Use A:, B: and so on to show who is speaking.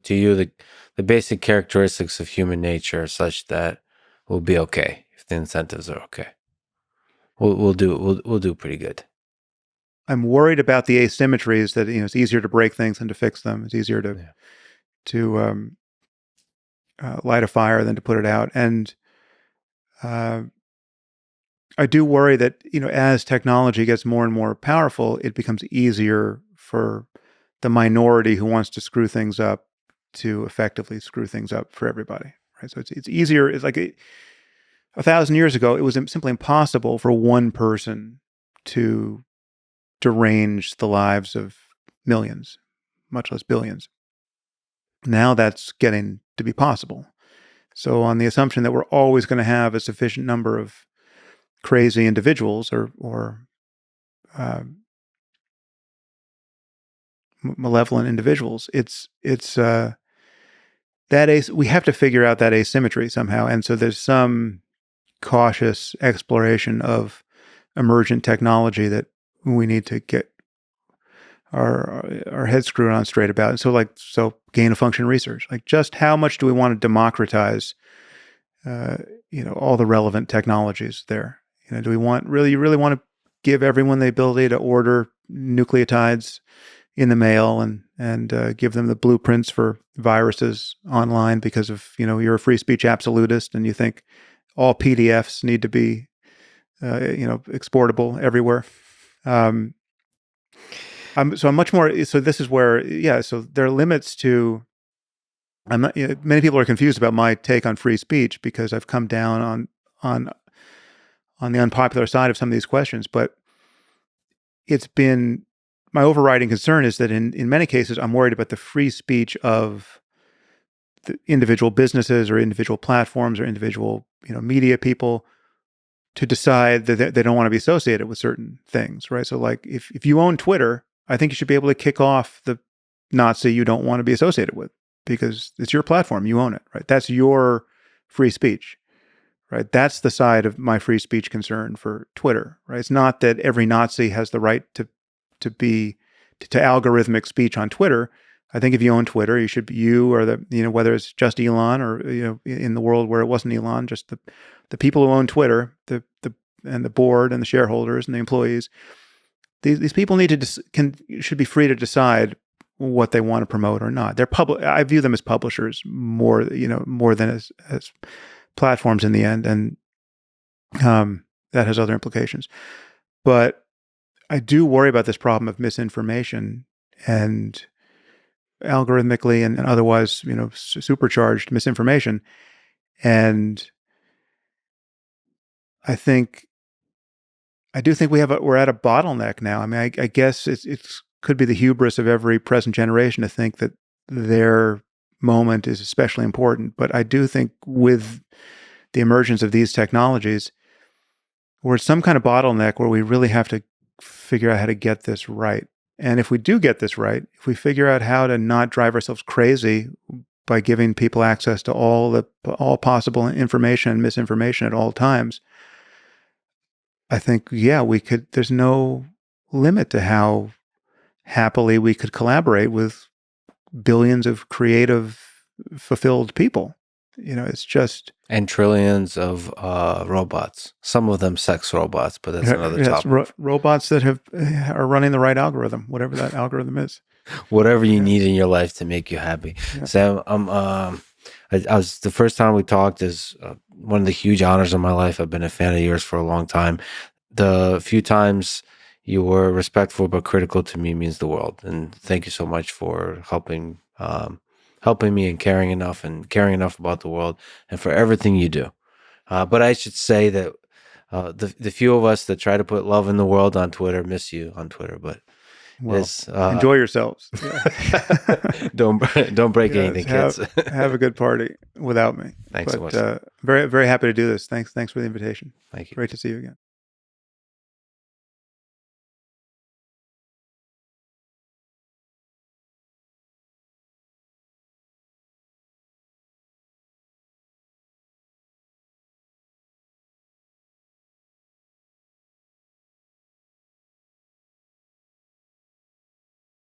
A: to you the basic characteristics of human nature are such that we'll be okay if the incentives are okay. We'll do pretty good.
B: I'm worried about the asymmetries that, it's easier to break things than to fix them. It's easier to light a fire than to put it out. And I do worry that, as technology gets more and more powerful, it becomes easier for the minority who wants to screw things up to effectively screw things up for everybody, right? So it's easier. It's like 1,000 years ago, it was simply impossible for one person to derange the lives of millions, much less billions. Now that's getting to be possible. So on the assumption that we're always going to have a sufficient number of crazy individuals or malevolent individuals, we have to figure out that asymmetry somehow. And so there's some cautious exploration of emergent technology that we need to get our heads screwed on straight about. And so gain of function research, like just how much do we want to democratize, all the relevant technologies there? Do we really want to give everyone the ability to order nucleotides in the mail and give them the blueprints for viruses online because of, you're a free speech absolutist and you think all PDFs need to be, exportable everywhere. I'm much more, so this is where, so there are limits to, many people are confused about my take on free speech because I've come down on the unpopular side of some of these questions, but it's been, my overriding concern is that in many cases, I'm worried about the free speech of the individual businesses or individual platforms or individual, media people to decide that they don't want to be associated with certain things, right? So like if you own Twitter, I think you should be able to kick off the Nazi you don't want to be associated with because it's your platform, you own it, right? That's your free speech, right? That's the side of my free speech concern for Twitter, right? It's not that every Nazi has the right to algorithmic speech on Twitter. I think if you own Twitter, whether it's just Elon or, in the world where it wasn't Elon, just the people who own Twitter, and the board and the shareholders and the employees, these people should be free to decide what they want to promote or not. They're I view them as publishers more than as platforms in the end. And, that has other implications, but I do worry about this problem of misinformation and algorithmically and otherwise, supercharged misinformation. And I do think we're at a bottleneck now. I mean, I guess it could be the hubris of every present generation to think that their moment is especially important. But I do think with the emergence of these technologies, we're at some kind of bottleneck where we really have to figure out how to get this right. And if we do get this right, if we figure out how to not drive ourselves crazy by giving people access to all possible information and misinformation at all times, I think, we could, there's no limit to how happily we could collaborate with billions of creative, fulfilled people. It's just...
A: And trillions of robots. Some of them sex robots, but that's another topic.
B: Robots that are running the right algorithm, whatever that algorithm is.
A: Whatever you need in your life to make you happy. Yeah. Sam, I was the first time we talked is one of the huge honors of my life. I've been a fan of yours for a long time. The few times you were respectful but critical to me means the world. And thank you so much for helping me and caring enough about the world and for everything you do. But I should say that the few of us that try to put love in the world on Twitter miss you on Twitter, but
B: enjoy yourselves.
A: Don't break anything, kids.
B: Have a good party without me.
A: Thanks so much.
B: Very, very happy to do this. Thanks for the invitation.
A: Thank you.
B: Great to see you again.